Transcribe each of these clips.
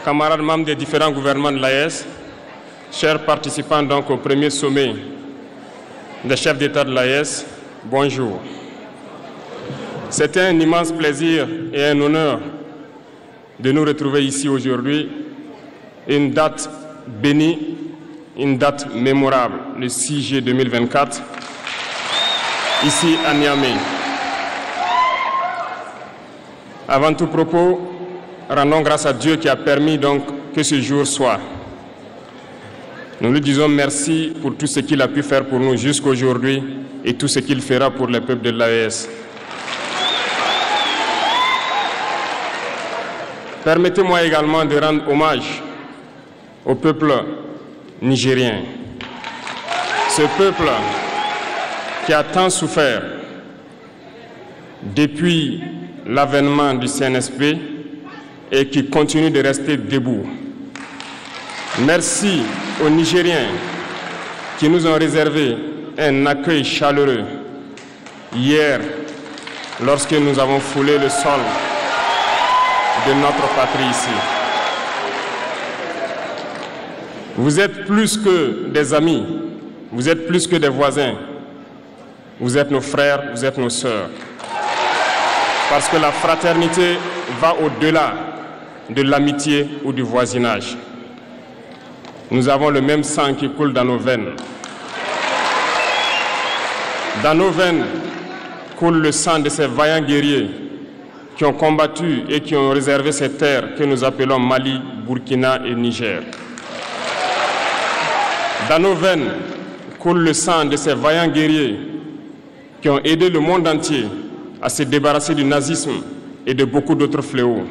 camarades membres des différents gouvernements de l'AES, chers participants donc au premier sommet des chefs d'État de l'AES, bonjour. C'était un immense plaisir et un honneur de nous retrouver ici aujourd'hui, une date bénie, une date mémorable, le 6 juillet 2024, ici à Niamey. Avant tout propos, rendons grâce à Dieu qui a permis donc que ce jour soit. Nous lui disons merci pour tout ce qu'il a pu faire pour nous jusqu'aujourd'hui et tout ce qu'il fera pour le peuple de l'AES. Permettez-moi également de rendre hommage au peuple nigérien. Ce peuple qui a tant souffert depuis l'avènement du CNSP et qui continue de rester debout. Merci aux Nigériens qui nous ont réservé un accueil chaleureux hier lorsque nous avons foulé le sol de notre patrie ici. Vous êtes plus que des amis, vous êtes plus que des voisins, vous êtes nos frères, vous êtes nos sœurs. Parce que la fraternité va au-delà de l'amitié ou du voisinage. Nous avons le même sang qui coule dans nos veines. Dans nos veines coule le sang de ces vaillants guerriers qui ont combattu et qui ont réservé ces terres que nous appelons Mali, Burkina et Niger. Dans nos veines coule le sang de ces vaillants guerriers qui ont aidé le monde entier à se débarrasser du nazisme et de beaucoup d'autres fléaux.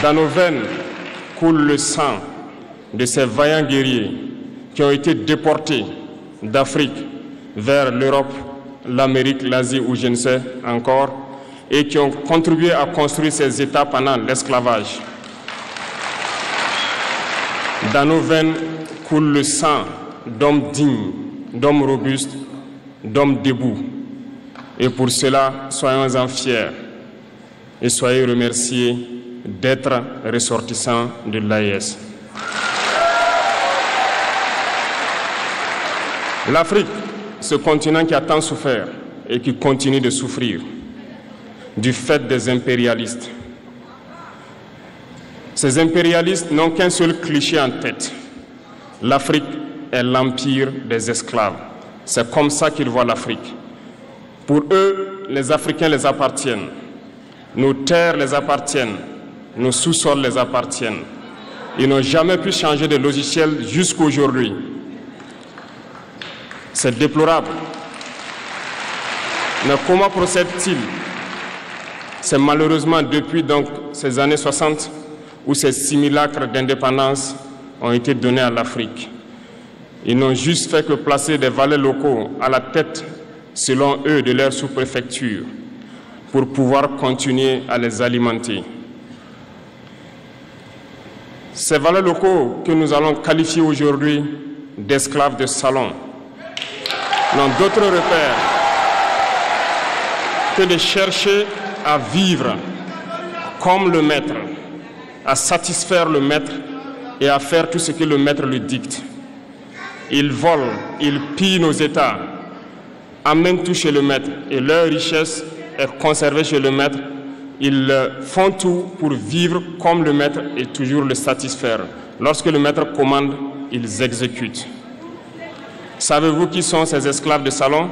Dans nos veines coule le sang de ces vaillants guerriers qui ont été déportés d'Afrique vers l'Europe, l'Amérique, l'Asie ou je ne sais encore, et qui ont contribué à construire ces États pendant l'esclavage. Dans nos veines coule le sang d'hommes dignes, d'hommes robustes, d'hommes debout. Et pour cela, soyons-en fiers et soyez remerciés d'être ressortissants de l'AES. L'Afrique, ce continent qui a tant souffert et qui continue de souffrir du fait des impérialistes. Ces impérialistes n'ont qu'un seul cliché en tête. L'Afrique est l'empire des esclaves. C'est comme ça qu'ils voient l'Afrique. Pour eux, les Africains les appartiennent. Nos terres les appartiennent. Nos sous-sols les appartiennent. Ils n'ont jamais pu changer de logiciel jusqu'à aujourd'hui. C'est déplorable. Mais comment procèdent-ils? C'est malheureusement depuis donc ces années 60 où ces simulacres d'indépendance ont été donnés à l'Afrique. Ils n'ont juste fait que placer des valets locaux à la tête, selon eux, de leur sous-préfecture pour pouvoir continuer à les alimenter. Ces valets locaux que nous allons qualifier aujourd'hui d'esclaves de salon n'ont d'autre repère que de chercher à vivre comme le maître, à satisfaire le maître et à faire tout ce que le maître lui dicte. Ils volent, ils pillent nos États, amènent tout chez le maître et leur richesse est conservée chez le maître. Ils font tout pour vivre comme le maître et toujours le satisfaire. Lorsque le maître commande, ils exécutent. Savez-vous qui sont ces esclaves de salon?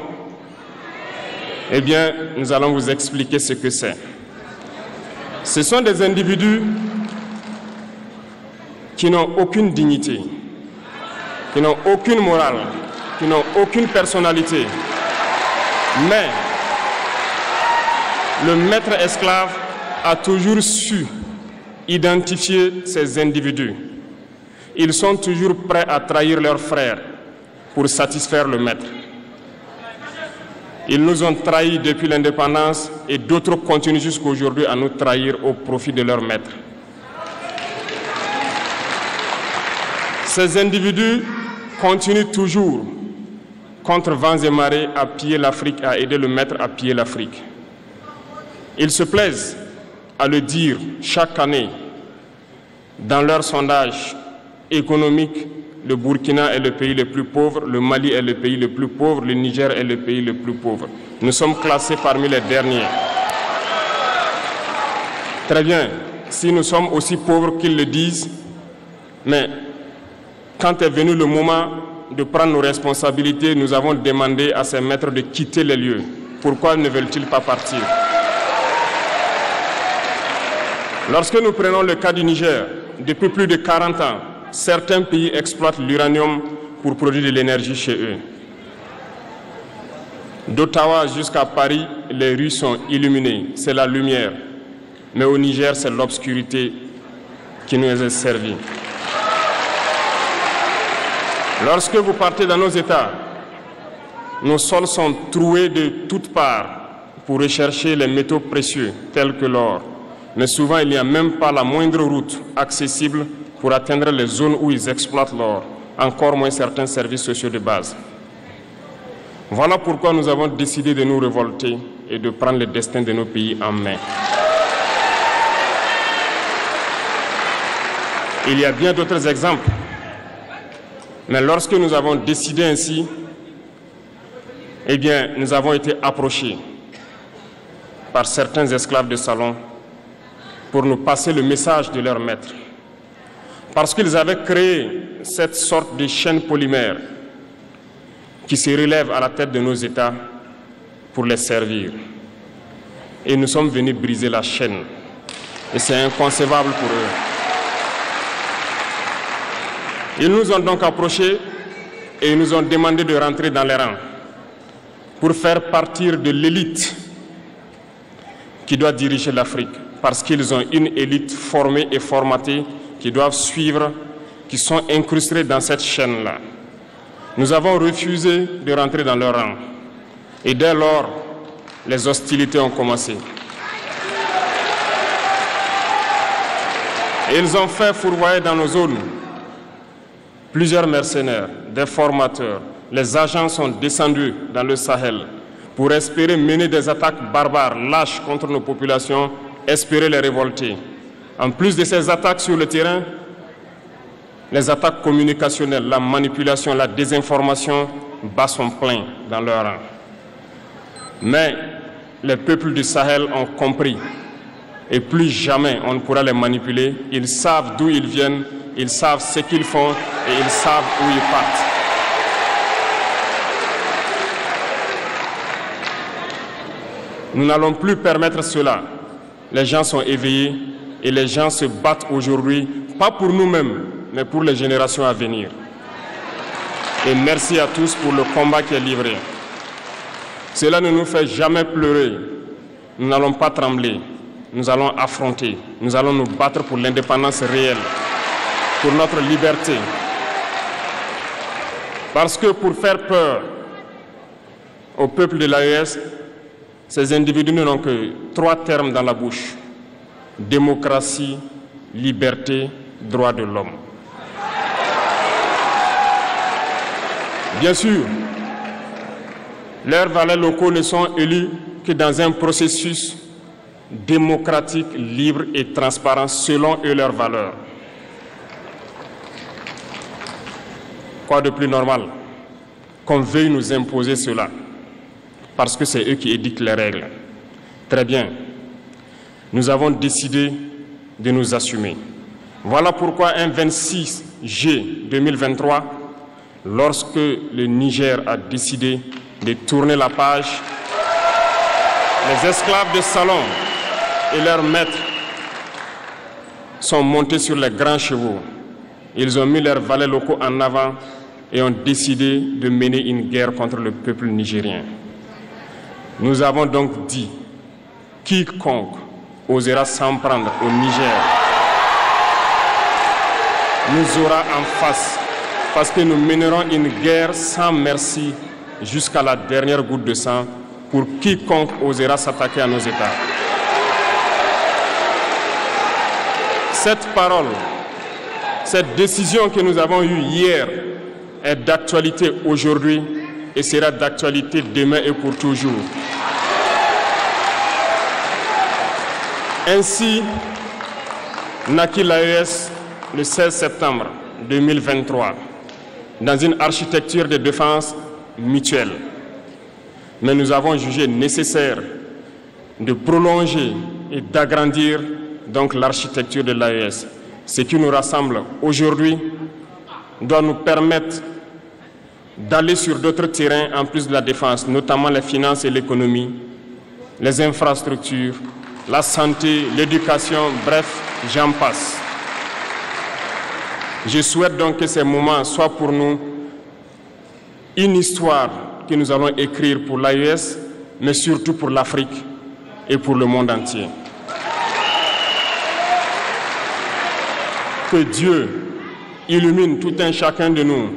Eh bien, nous allons vous expliquer ce que c'est. Ce sont des individus qui n'ont aucune dignité, qui n'ont aucune morale, qui n'ont aucune personnalité. Mais le maître esclave a toujours su identifier ces individus. Ils sont toujours prêts à trahir leurs frères pour satisfaire le maître. Ils nous ont trahis depuis l'indépendance et d'autres continuent jusqu'à aujourd'hui à nous trahir au profit de leur maître. Ces individus continuent toujours, contre vents et marées, à piller l'Afrique, à aider le maître à piller l'Afrique. Ils se plaisent à le dire chaque année Dans leur sondage économique, le Burkina est le pays le plus pauvre, le Mali est le pays le plus pauvre, le Niger est le pays le plus pauvre. Nous sommes classés parmi les derniers. Très bien, si nous sommes aussi pauvres qu'ils le disent, mais quand est venu le moment de prendre nos responsabilités, nous avons demandé à ces maîtres de quitter les lieux. Pourquoi ne veulent-ils pas partir? Lorsque nous prenons le cas du Niger, depuis plus de 40 ans, certains pays exploitent l'uranium pour produire de l'énergie chez eux. D'Ottawa jusqu'à Paris, les rues sont illuminées, c'est la lumière. Mais au Niger, c'est l'obscurité qui nous est servie. Lorsque vous partez dans nos États, nos sols sont troués de toutes parts pour rechercher les métaux précieux tels que l'or. Mais souvent, il n'y a même pas la moindre route accessible pour atteindre les zones où ils exploitent l'or, encore moins certains services sociaux de base. Voilà pourquoi nous avons décidé de nous révolter et de prendre le destin de nos pays en main. Il y a bien d'autres exemples. Mais lorsque nous avons décidé ainsi, eh bien, nous avons été approchés par certains esclaves de salon pour nous passer le message de leur maître. Parce qu'ils avaient créé cette sorte de chaîne polymère qui se relève à la tête de nos États pour les servir. Et nous sommes venus briser la chaîne. Et c'est inconcevable pour eux. Ils nous ont donc approchés et ils nous ont demandé de rentrer dans les rangs pour faire partir de l'élite qui doit diriger l'Afrique. Parce qu'ils ont une élite formée et formatée qui doivent suivre, qui sont incrustés dans cette chaîne-là. Nous avons refusé de rentrer dans leur rang. Et dès lors, les hostilités ont commencé. Et ils ont fait fourvoyer dans nos zones plusieurs mercenaires, des formateurs. Les agents sont descendus dans le Sahel pour espérer mener des attaques barbares, lâches contre nos populations, espérer les révolter. En plus de ces attaques sur le terrain, les attaques communicationnelles, la manipulation, la désinformation battent son plein dans leur rang. Mais les peuples du Sahel ont compris et plus jamais on ne pourra les manipuler. Ils savent d'où ils viennent, ils savent ce qu'ils font et ils savent où ils partent. Nous n'allons plus permettre cela. Les gens sont éveillés et les gens se battent aujourd'hui, pas pour nous-mêmes, mais pour les générations à venir. Et merci à tous pour le combat qui est livré. Cela ne nous fait jamais pleurer. Nous n'allons pas trembler. Nous allons affronter. Nous allons nous battre pour l'indépendance réelle, pour notre liberté. Parce que pour faire peur au peuple de l'AES, ces individus n'ont que 3 termes dans la bouche: démocratie, liberté, droits de l'homme. Bien sûr, leurs valets locaux ne sont élus que dans un processus démocratique, libre et transparent selon eux leurs valeurs. Quoi de plus normal qu'on veuille nous imposer cela? Parce que c'est eux qui édictent les règles. Très bien. Nous avons décidé de nous assumer. Voilà pourquoi un 26 juillet 2023, lorsque le Niger a décidé de tourner la page, les esclaves de salon et leurs maîtres sont montés sur les grands chevaux. Ils ont mis leurs valets locaux en avant et ont décidé de mener une guerre contre le peuple nigérien. Nous avons donc dit, quiconque osera s'en prendre au Niger nous aura en face, parce que nous mènerons une guerre sans merci jusqu'à la dernière goutte de sang pour quiconque osera s'attaquer à nos États. Cette parole, cette décision que nous avons eue hier est d'actualité aujourd'hui et sera d'actualité demain et pour toujours. Ainsi naquit l'AES le 16 septembre 2023 dans une architecture de défense mutuelle. Mais nous avons jugé nécessaire de prolonger et d'agrandir donc l'architecture de l'AES. Ce qui nous rassemble aujourd'hui doit nous permettre d'aller sur d'autres terrains en plus de la défense, notamment les finances et l'économie, les infrastructures, la santé, l'éducation, bref, j'en passe. Je souhaite donc que ces moments soient pour nous une histoire que nous allons écrire pour l'AES, mais surtout pour l'Afrique et pour le monde entier. Que Dieu illumine tout un chacun de nous.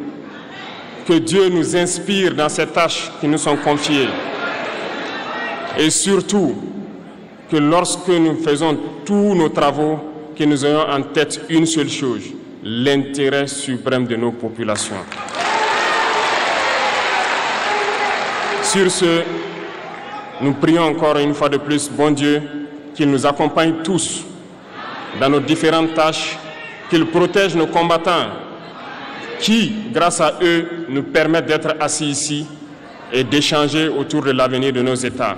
Que Dieu nous inspire dans ces tâches qui nous sont confiées. Et surtout, que lorsque nous faisons tous nos travaux, que nous ayons en tête une seule chose, l'intérêt suprême de nos populations. Sur ce, nous prions encore une fois de plus, bon Dieu, qu'il nous accompagne tous dans nos différentes tâches, qu'il protège nos combattants qui, grâce à eux, nous permettent d'être assis ici et d'échanger autour de l'avenir de nos États.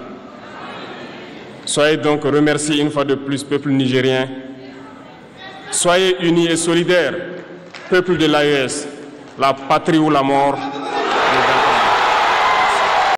Soyez donc remerciés une fois de plus, peuple nigérien. Soyez unis et solidaires, peuple de l'AES, la patrie ou la mort.